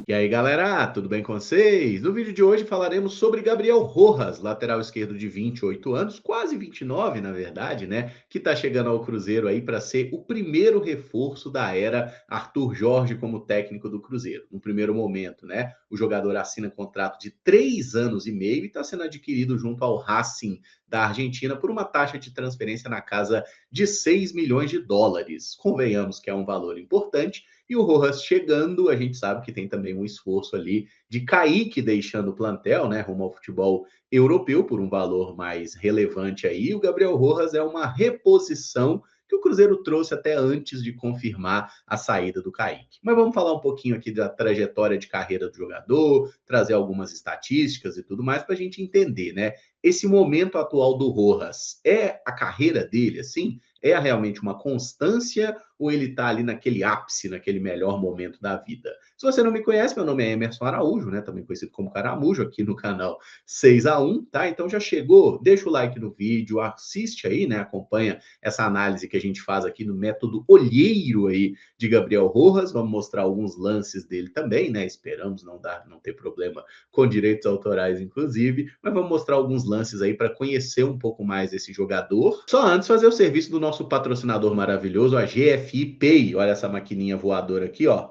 E aí, galera, tudo bem com vocês? No vídeo de hoje falaremos sobre Gabriel Rojas, lateral esquerdo de 28 anos, quase 29, na verdade, né? Que tá chegando ao Cruzeiro aí para ser o primeiro reforço da era Arthur Jorge como técnico do Cruzeiro. No primeiro momento, né? O jogador assina contrato de 3 anos e meio e está sendo adquirido junto ao Racing da Argentina por uma taxa de transferência na casa de 6 milhões de dólares. Convenhamos que é um valor importante. E o Rojas chegando, a gente sabe que tem também um esforço ali de Kaique deixando o plantel, né, rumo ao futebol europeu por um valor mais relevante aí. O Gabriel Rojas é uma reposição que o Cruzeiro trouxe até antes de confirmar a saída do Kaique. Mas vamos falar um pouquinho aqui da trajetória de carreira do jogador, trazer algumas estatísticas e tudo mais para a gente entender, né? Esse momento atual do Rojas é a carreira dele, assim? É realmente uma constância ou ele está ali naquele ápice, naquele melhor momento da vida? Se você não me conhece, meu nome é Emerson Araújo, né? Também conhecido como Caramujo, aqui no canal 6x1, tá? Então já chegou, deixa o like no vídeo, assiste aí, né? Acompanha essa análise que a gente faz aqui no método olheiro aí de Gabriel Rojas. Vamos mostrar alguns lances dele também, né? Esperamos não ter problema com direitos autorais, inclusive, mas vamos mostrar alguns lances aí para conhecer um pouco mais esse jogador. Só antes fazer o serviço do nosso patrocinador maravilhoso, a GFI Pay. Olha essa maquininha voadora aqui, ó.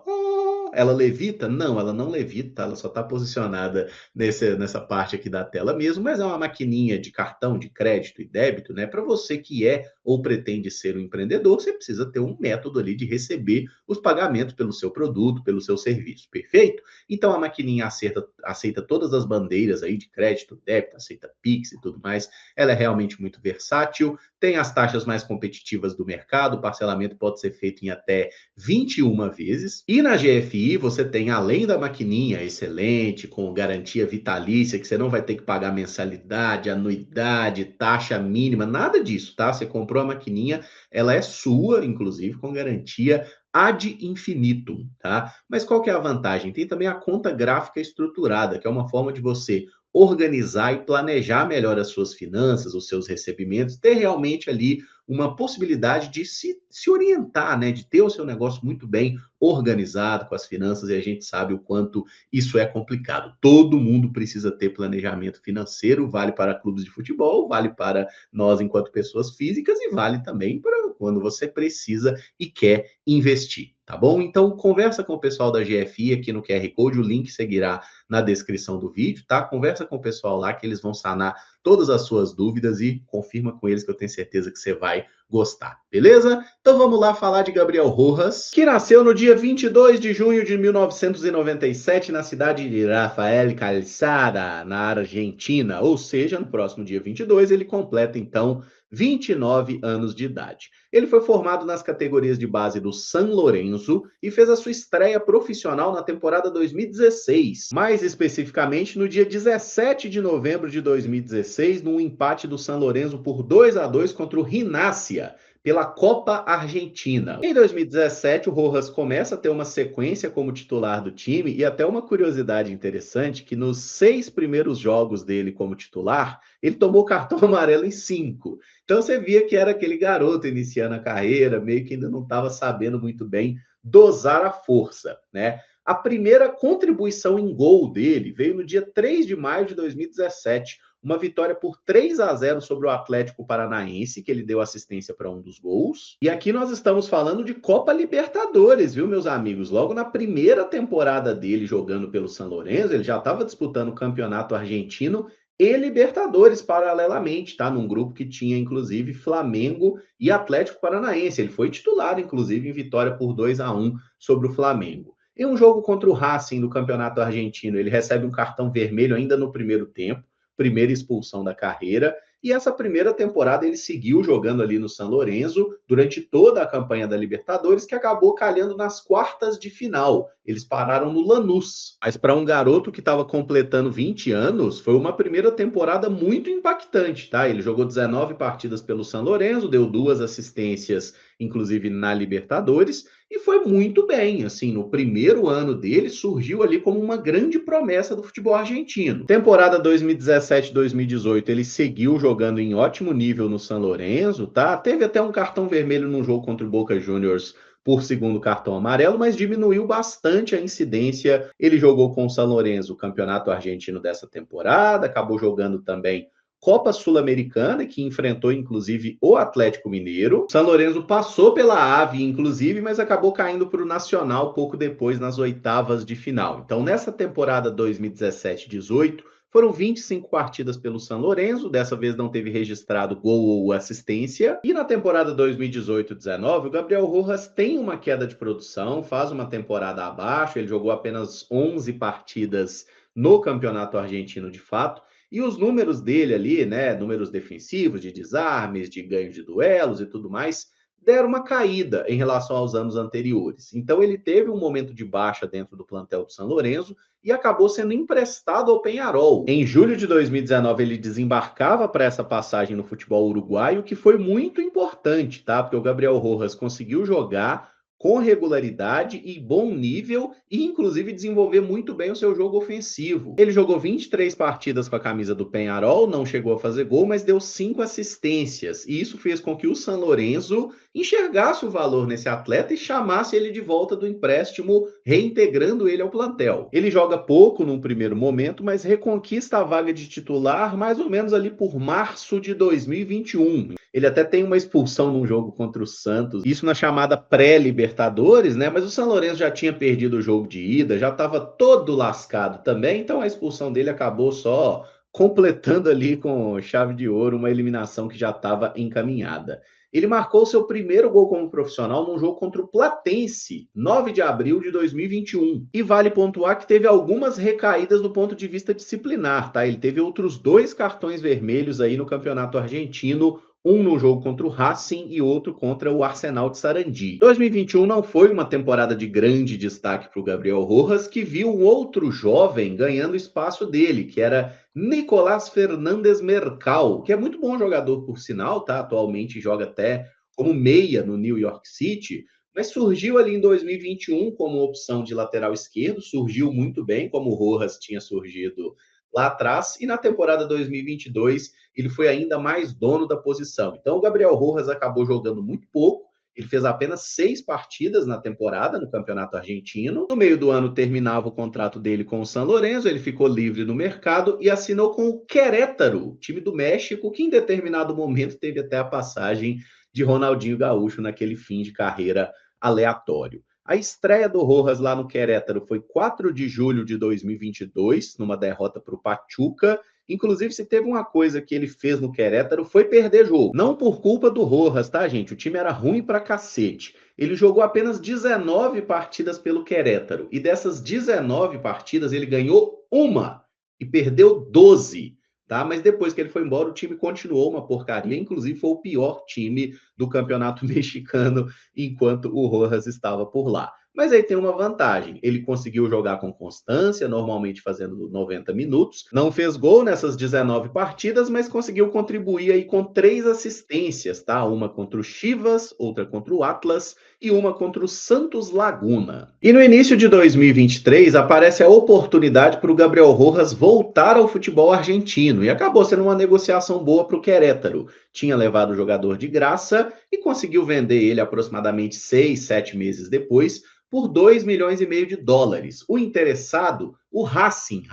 Ela levita? Não, ela não levita, ela só está posicionada nessa parte aqui da tela mesmo, mas é uma maquininha de cartão de crédito e débito, né? Para você que é ou pretende ser um empreendedor, você precisa ter um método ali de receber os pagamentos pelo seu produto, pelo seu serviço, perfeito? Então a maquininha aceita todas as bandeiras aí de crédito, débito, aceita Pix e tudo mais. Ela é realmente muito versátil, tem as taxas mais competitivas do mercado, o parcelamento pode ser feito em até 21 vezes. E na GFI você tem, além da maquininha excelente, com garantia vitalícia, que você não vai ter que pagar mensalidade, anuidade, taxa mínima, nada disso, tá? Você comprou a maquininha, ela é sua, inclusive, com garantia ad infinitum, tá? Mas qual que é a vantagem? Tem também a conta gráfica estruturada, que é uma forma de você organizar e planejar melhor as suas finanças, os seus recebimentos, ter realmente ali uma possibilidade de se orientar, né? De ter o seu negócio muito bem organizado com as finanças, e a gente sabe o quanto isso é complicado. Todo mundo precisa ter planejamento financeiro, vale para clubes de futebol, vale para nós enquanto pessoas físicas e vale também para quando você precisa e quer investir, tá bom? Então conversa com o pessoal da GFI aqui no QR Code, o link seguirá na descrição do vídeo, tá? Conversa com o pessoal lá que eles vão sanar todas as suas dúvidas e confirma com eles que eu tenho certeza que você vai gostar, beleza? Então vamos lá falar de Gabriel Rojas, que nasceu no dia 22 de junho de 1997 na cidade de Rafael Calçada, na Argentina, ou seja, no próximo dia 22 ele completa então 29 anos de idade. Ele foi formado nas categorias de base do San Lorenzo e fez a sua estreia profissional na temporada 2016, mais especificamente no dia 17 de novembro de 2016, num empate do San Lorenzo por 2-2 contra o Rinácia, pela Copa Argentina. Em 2017, o Rojas começa a ter uma sequência como titular do time e até uma curiosidade interessante que nos 6 primeiros jogos dele como titular, ele tomou cartão amarelo em 5. Então você via que era aquele garoto iniciando a carreira, meio que ainda não estava sabendo muito bem dosar a força, né? A primeira contribuição em gol dele veio no dia 3 de maio de 2017, uma vitória por 3-0 sobre o Atlético Paranaense, que ele deu assistência para um dos gols. E aqui nós estamos falando de Copa Libertadores, viu, meus amigos? Logo na primeira temporada dele jogando pelo San Lorenzo, ele já estava disputando o campeonato argentino e Libertadores paralelamente, tá? Num grupo que tinha, inclusive, Flamengo e Atlético Paranaense. Ele foi titular, inclusive, em vitória por 2-1 sobre o Flamengo. Em um jogo contra o Racing do Campeonato Argentino, ele recebe um cartão vermelho ainda no primeiro tempo, primeira expulsão da carreira, e essa primeira temporada ele seguiu jogando ali no San Lorenzo durante toda a campanha da Libertadores, que acabou calhando nas quartas de final. Eles pararam no Lanús. Mas para um garoto que estava completando 20 anos, foi uma primeira temporada muito impactante, tá? Ele jogou 19 partidas pelo San Lorenzo, deu 2 assistências, inclusive na Libertadores, e foi muito bem, assim, no primeiro ano dele surgiu ali como uma grande promessa do futebol argentino. Temporada 2017-2018 ele seguiu jogando em ótimo nível no San Lorenzo, tá? Teve até um cartão vermelho num jogo contra o Boca Juniors por segundo cartão amarelo, mas diminuiu bastante a incidência. Ele jogou com o San Lorenzo o campeonato argentino dessa temporada, acabou jogando também Copa Sul-Americana, que enfrentou inclusive o Atlético Mineiro. O San Lorenzo passou pela AVE, inclusive, mas acabou caindo para o Nacional pouco depois, nas oitavas de final. Então, nessa temporada 2017-18, foram 25 partidas pelo San Lorenzo, dessa vez não teve registrado gol ou assistência. E na temporada 2018-19, o Gabriel Rojas tem uma queda de produção, faz uma temporada abaixo, ele jogou apenas 11 partidas no Campeonato Argentino de fato. E os números dele ali, né, números defensivos, de desarmes, de ganho de duelos e tudo mais, deram uma caída em relação aos anos anteriores. Então ele teve um momento de baixa dentro do plantel do San Lorenzo e acabou sendo emprestado ao Peñarol. Em julho de 2019 ele desembarcava para essa passagem no futebol uruguaio, que foi muito importante, tá? Porque o Gabriel Rojas conseguiu jogar com regularidade e bom nível e inclusive desenvolver muito bem o seu jogo ofensivo. Ele jogou 23 partidas com a camisa do Peñarol, não chegou a fazer gol, mas deu 5 assistências. E isso fez com que o San Lorenzo enxergasse o valor nesse atleta e chamasse ele de volta do empréstimo, reintegrando ele ao plantel. Ele joga pouco num primeiro momento, mas reconquista a vaga de titular mais ou menos ali por março de 2021. Ele até tem uma expulsão num jogo contra o Santos, isso na chamada pré-Libertadores, né? Mas o San Lorenzo já tinha perdido o jogo de ida, já estava todo lascado também, então a expulsão dele acabou só completando ali com chave de ouro uma eliminação que já estava encaminhada. Ele marcou seu primeiro gol como profissional num jogo contra o Platense, 9 de abril de 2021. E vale pontuar que teve algumas recaídas do ponto de vista disciplinar, tá? Ele teve outros 2 cartões vermelhos aí no Campeonato Argentino, um no jogo contra o Racing e outro contra o Arsenal de Sarandi. 2021 não foi uma temporada de grande destaque para o Gabriel Rojas, que viu um outro jovem ganhando espaço dele, que era Nicolás Fernández Mercal, que é muito bom jogador por sinal, tá? Atualmente joga até como meia no New York City, mas surgiu ali em 2021 como opção de lateral esquerdo, surgiu muito bem, como o Rojas tinha surgido lá atrás, e na temporada 2022 ele foi ainda mais dono da posição. Então o Gabriel Rojas acabou jogando muito pouco, ele fez apenas 6 partidas na temporada no Campeonato Argentino. No meio do ano terminava o contrato dele com o San Lorenzo, ele ficou livre no mercado e assinou com o Querétaro, time do México, que em determinado momento teve até a passagem de Ronaldinho Gaúcho naquele fim de carreira aleatório. A estreia do Rojas lá no Querétaro foi 4 de julho de 2022, numa derrota para o Pachuca. Inclusive, se teve uma coisa que ele fez no Querétaro, foi perder jogo. Não por culpa do Rojas, tá, gente? O time era ruim pra cacete. Ele jogou apenas 19 partidas pelo Querétaro. E dessas 19 partidas, ele ganhou uma e perdeu 12. Tá? Mas depois que ele foi embora, o time continuou uma porcaria. Inclusive, foi o pior time do campeonato mexicano enquanto o Rojas estava por lá. Mas aí tem uma vantagem, ele conseguiu jogar com constância, normalmente fazendo 90 minutos, não fez gol nessas 19 partidas, mas conseguiu contribuir aí com 3 assistências, tá? Uma contra o Chivas, outra contra o Atlas e uma contra o Santos Laguna. E no início de 2023 aparece a oportunidade para o Gabriel Rojas voltar ao futebol argentino e acabou sendo uma negociação boa para o Querétaro. Tinha levado o jogador de graça e conseguiu vender ele aproximadamente 6, 7 meses depois por 2,5 milhões de dólares. O interessado, o Racing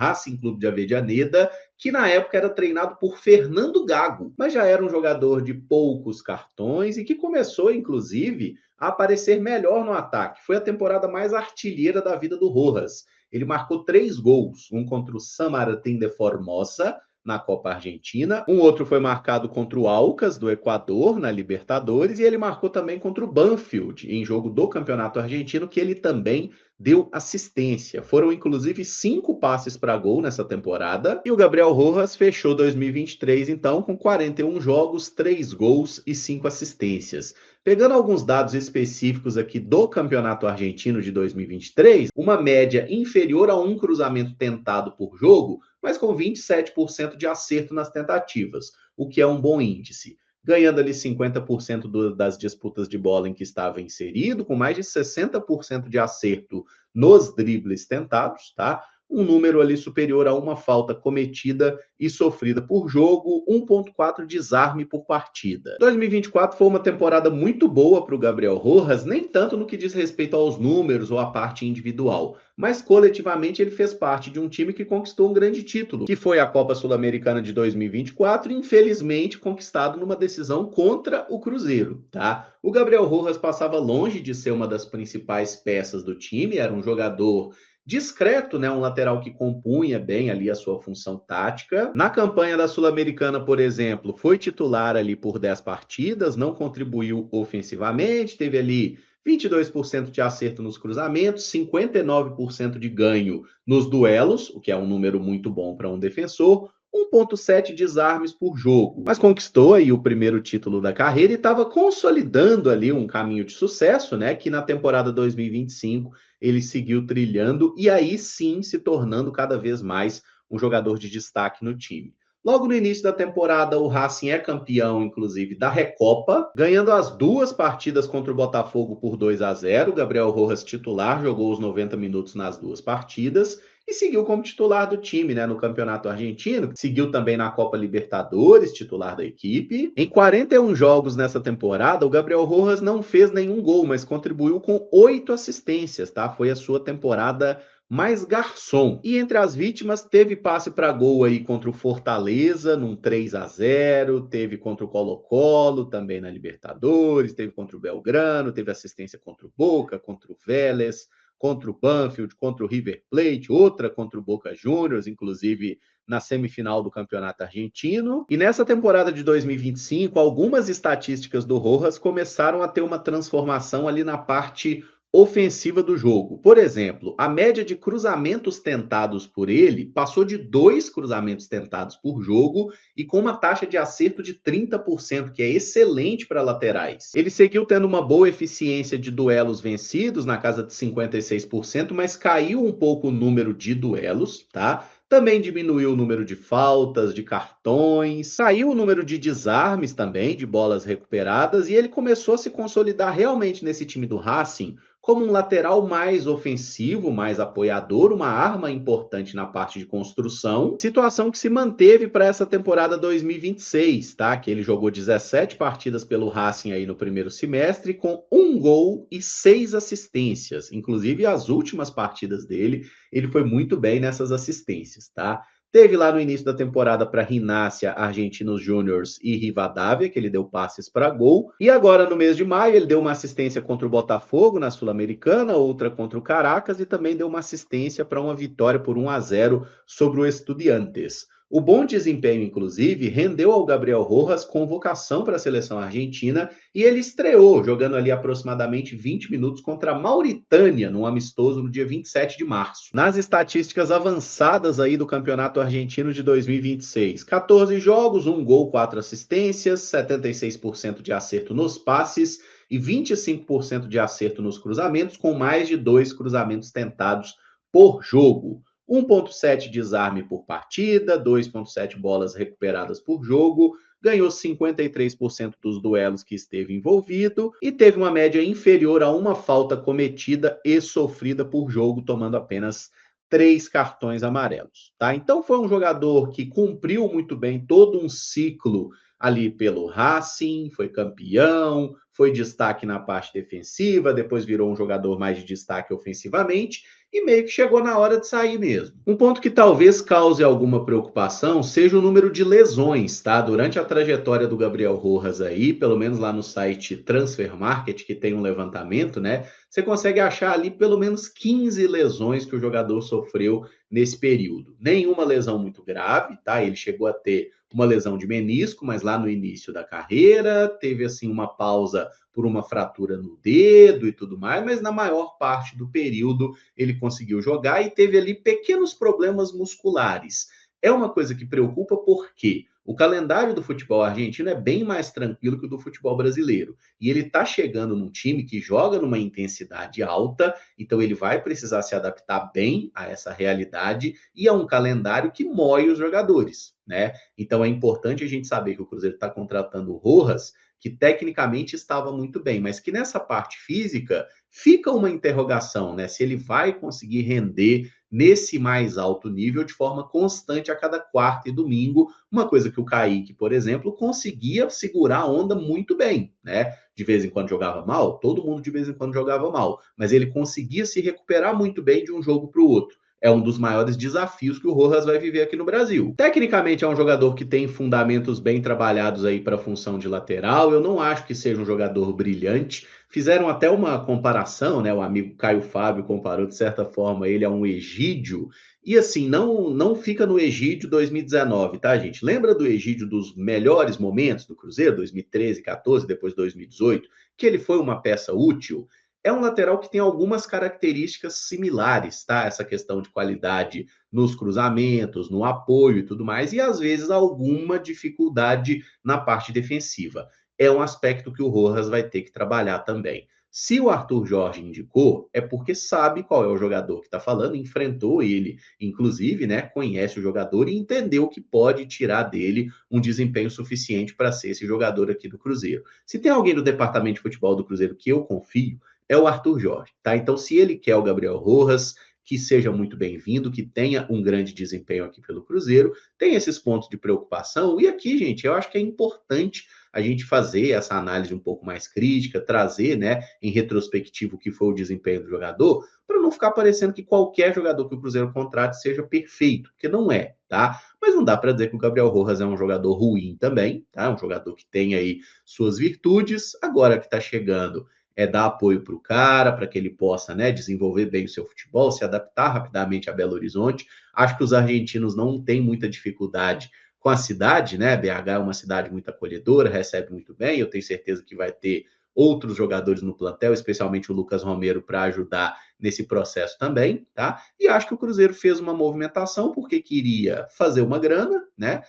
Clube de Avellaneda, que na época era treinado por Fernando Gago, mas já era um jogador de poucos cartões e que começou, inclusive, a aparecer melhor no ataque. Foi a temporada mais artilheira da vida do Rojas. Ele marcou 3 gols, um contra o San Martín de Formosa, na Copa Argentina. Um outro foi marcado contra o Aucas, do Equador, na Libertadores, e ele marcou também contra o Banfield, em jogo do Campeonato Argentino, que ele também deu assistência. Foram, inclusive, 5 passes para gol nessa temporada, e o Gabriel Rojas fechou 2023, então, com 41 jogos, 3 gols e 5 assistências. Pegando alguns dados específicos aqui do Campeonato Argentino de 2023, uma média inferior a um cruzamento tentado por jogo, mas com 27% de acerto nas tentativas, o que é um bom índice. Ganhando ali 50% das disputas de bola em que estava inserido, com mais de 60% de acerto nos dribles tentados, tá? um número ali superior a uma falta cometida e sofrida por jogo, 1,4 desarme por partida. 2024 foi uma temporada muito boa para o Gabriel Rojas, nem tanto no que diz respeito aos números ou à parte individual, mas coletivamente ele fez parte de um time que conquistou um grande título, que foi a Copa Sul-Americana de 2024, infelizmente conquistado numa decisão contra o Cruzeiro, tá? O Gabriel Rojas passava longe de ser uma das principais peças do time, era um jogador discreto, né? Um lateral que compunha bem ali a sua função tática. Na campanha da Sul-Americana, por exemplo, foi titular ali por 10 partidas, não contribuiu ofensivamente, teve ali 22% de acerto nos cruzamentos, 59% de ganho nos duelos, o que é um número muito bom para um defensor, 1,7 desarmes por jogo. Mas conquistou aí o primeiro título da carreira e estava consolidando ali um caminho de sucesso, né? Que na temporada 2025 ele seguiu trilhando e aí sim se tornando cada vez mais um jogador de destaque no time. Logo no início da temporada, o Racing é campeão, inclusive, da Recopa, ganhando as duas partidas contra o Botafogo por 2-0. Gabriel Rojas, titular, jogou os 90 minutos nas duas partidas e seguiu como titular do time, né, no Campeonato Argentino. Seguiu também na Copa Libertadores, titular da equipe. Em 41 jogos nessa temporada, o Gabriel Rojas não fez nenhum gol, mas contribuiu com 8 assistências, tá? Foi a sua temporada mais garçom. E entre as vítimas, teve passe para gol aí contra o Fortaleza, num 3-0, teve contra o Colo-Colo, também na Libertadores, teve contra o Belgrano, teve assistência contra o Boca, contra o Vélez, contra o Banfield, contra o River Plate, outra contra o Boca Juniors, inclusive na semifinal do Campeonato Argentino. E nessa temporada de 2025, algumas estatísticas do Rojas começaram a ter uma transformação ali na parte ofensiva do jogo. Por exemplo, a média de cruzamentos tentados por ele passou de 2 cruzamentos tentados por jogo e com uma taxa de acerto de 30%, que é excelente para laterais. Ele seguiu tendo uma boa eficiência de duelos vencidos, na casa de 56%, mas caiu um pouco o número de duelos, tá? Também diminuiu o número de faltas, de cartões, caiu o número de desarmes também, de bolas recuperadas, e ele começou a se consolidar realmente nesse time do Racing como um lateral mais ofensivo, mais apoiador, uma arma importante na parte de construção, situação que se manteve para essa temporada 2026, tá? Que ele jogou 17 partidas pelo Racing aí no primeiro semestre, com 1 gol e 6 assistências. Inclusive, as últimas partidas dele, ele foi muito bem nessas assistências, tá? Teve lá no início da temporada para Rinácia, Argentinos Júniors e Rivadavia, que ele deu passes para gol. E agora, no mês de maio, ele deu uma assistência contra o Botafogo na Sul-Americana, outra contra o Caracas e também deu uma assistência para uma vitória por 1-0 sobre o Estudiantes. O bom desempenho, inclusive, rendeu ao Gabriel Rojas convocação para a seleção argentina e ele estreou, jogando ali aproximadamente 20 minutos contra a Mauritânia, num amistoso no dia 27 de março. Nas estatísticas avançadas aí do Campeonato Argentino de 2026, 14 jogos, 1 gol, 4 assistências, 76% de acerto nos passes e 25% de acerto nos cruzamentos, com mais de 2 cruzamentos tentados por jogo. 1,7 desarme por partida, 2,7 bolas recuperadas por jogo, ganhou 53% dos duelos que esteve envolvido e teve uma média inferior a uma falta cometida e sofrida por jogo, tomando apenas 3 cartões amarelos, tá? Então foi um jogador que cumpriu muito bem todo um ciclo ali pelo Racing, foi campeão, foi destaque na parte defensiva, depois virou um jogador mais de destaque ofensivamente e meio que chegou na hora de sair mesmo. Um ponto que talvez cause alguma preocupação seja o número de lesões, tá? Durante a trajetória do Gabriel Rojas aí, pelo menos lá no site Transfer Market, que tem um levantamento, né? Você consegue achar ali pelo menos 15 lesões que o jogador sofreu nesse período. Nenhuma lesão muito grave, tá? Ele chegou a ter uma lesão de menisco, mas lá no início da carreira, teve assim uma pausa por uma fratura no dedo e tudo mais, mas na maior parte do período ele conseguiu jogar e teve ali pequenos problemas musculares. É uma coisa que preocupa porque o calendário do futebol argentino é bem mais tranquilo que o do futebol brasileiro. E ele está chegando num time que joga numa intensidade alta, então ele vai precisar se adaptar bem a essa realidade e a um calendário que moe os jogadores, né? Então é importante a gente saber que o Cruzeiro está contratando o Rojas, que tecnicamente estava muito bem, mas que nessa parte física fica uma interrogação, né? Se ele vai conseguir render nesse mais alto nível de forma constante a cada quarta e domingo, uma coisa que o Kaique, por exemplo, conseguia segurar a onda muito bem, né? De vez em quando jogava mal, todo mundo de vez em quando jogava mal, mas ele conseguia se recuperar muito bem de um jogo para o outro. É um dos maiores desafios que o Rojas vai viver aqui no Brasil. Tecnicamente é um jogador que tem fundamentos bem trabalhados aí para a função de lateral. Eu não acho que seja um jogador brilhante. Fizeram até uma comparação, né? O amigo Caio Fábio comparou de certa forma ele a um Egídio. E assim, não fica no Egídio 2019, tá, gente? Lembra do Egídio dos melhores momentos do Cruzeiro, 2013, 14, depois 2018, que ele foi uma peça útil? É um lateral que tem algumas características similares, tá? Essa questão de qualidade nos cruzamentos, no apoio e tudo mais, e às vezes alguma dificuldade na parte defensiva. É um aspecto que o Rojas vai ter que trabalhar também. Se o Arthur Jorge indicou, é porque sabe qual é o jogador que está falando, enfrentou ele, inclusive, né? Conhece o jogador e entendeu que pode tirar dele um desempenho suficiente para ser esse jogador aqui do Cruzeiro. Se tem alguém do departamento de futebol do Cruzeiro que eu confio, é o Arthur Jorge, tá? Então, se ele quer o Gabriel Rojas, que seja muito bem-vindo, que tenha um grande desempenho aqui pelo Cruzeiro, tem esses pontos de preocupação. E aqui, gente, eu acho que é importante a gente fazer essa análise um pouco mais crítica, trazer, né, em retrospectivo o que foi o desempenho do jogador, para não ficar parecendo que qualquer jogador que o Cruzeiro contrate seja perfeito, porque não é, tá? Mas não dá para dizer que o Gabriel Rojas é um jogador ruim também, tá? Um jogador que tem aí suas virtudes, agora que está chegando dar apoio para o cara, para que ele possa, né, desenvolver bem o seu futebol, se adaptar rapidamente a Belo Horizonte. Acho que os argentinos não têm muita dificuldade com a cidade, né? BH é uma cidade muito acolhedora, recebe muito bem. Eu tenho certeza que vai ter outros jogadores no plantel, especialmente o Lucas Romero, para ajudar nesse processo também, tá? E acho que o Cruzeiro fez uma movimentação porque queria fazer uma grana, né?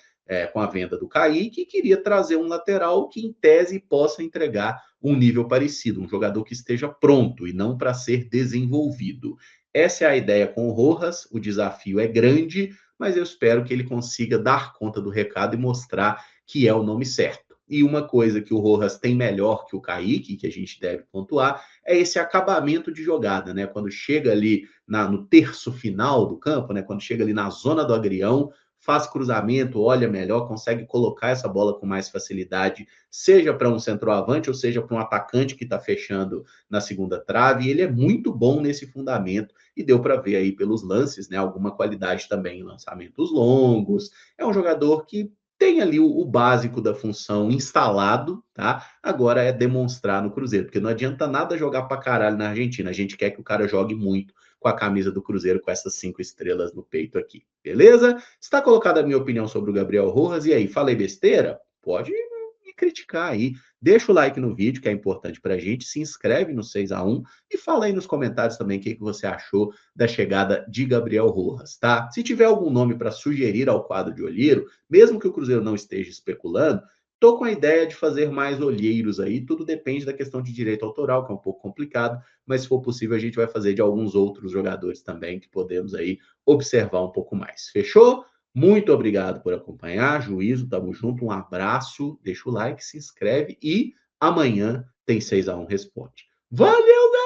Com a venda do Kaique, e queria trazer um lateral que, em tese, possa entregar um nível parecido, um jogador que esteja pronto e não para ser desenvolvido. Essa é a ideia com o Rojas, o desafio é grande, mas eu espero que ele consiga dar conta do recado e mostrar que é o nome certo. E uma coisa que o Rojas tem melhor que o Kaique, que a gente deve pontuar, é esse acabamento de jogada, né? Quando chega ali no terço final do campo, né? Quando chega ali na zona do agrião, faz cruzamento, olha melhor, consegue colocar essa bola com mais facilidade, seja para um centroavante ou seja para um atacante que está fechando na segunda trave. E ele é muito bom nesse fundamento e deu para ver aí pelos lances, né? Alguma qualidade também em lançamentos longos. É um jogador que tem ali o básico da função instalado, tá? Agora é demonstrar no Cruzeiro, porque não adianta nada jogar para caralho na Argentina. A gente quer que o cara jogue muito com a camisa do Cruzeiro, com essas 5 estrelas no peito aqui, beleza? Está colocada a minha opinião sobre o Gabriel Rojas, e aí, falei besteira? Pode me criticar aí. Deixa o like no vídeo, que é importante pra gente, se inscreve no 6x1 e fala aí nos comentários também o que você achou da chegada de Gabriel Rojas, tá? Se tiver algum nome para sugerir ao quadro de olheiro, mesmo que o Cruzeiro não esteja especulando, tô com a ideia de fazer mais olheiros aí, tudo depende da questão de direito autoral, que é um pouco complicado, mas se for possível a gente vai fazer de alguns outros jogadores também que podemos aí observar um pouco mais. Fechou? Muito obrigado por acompanhar, Juízo, tamo junto, um abraço, deixa o like, se inscreve e amanhã tem 6x1 Responde. Valeu, galera!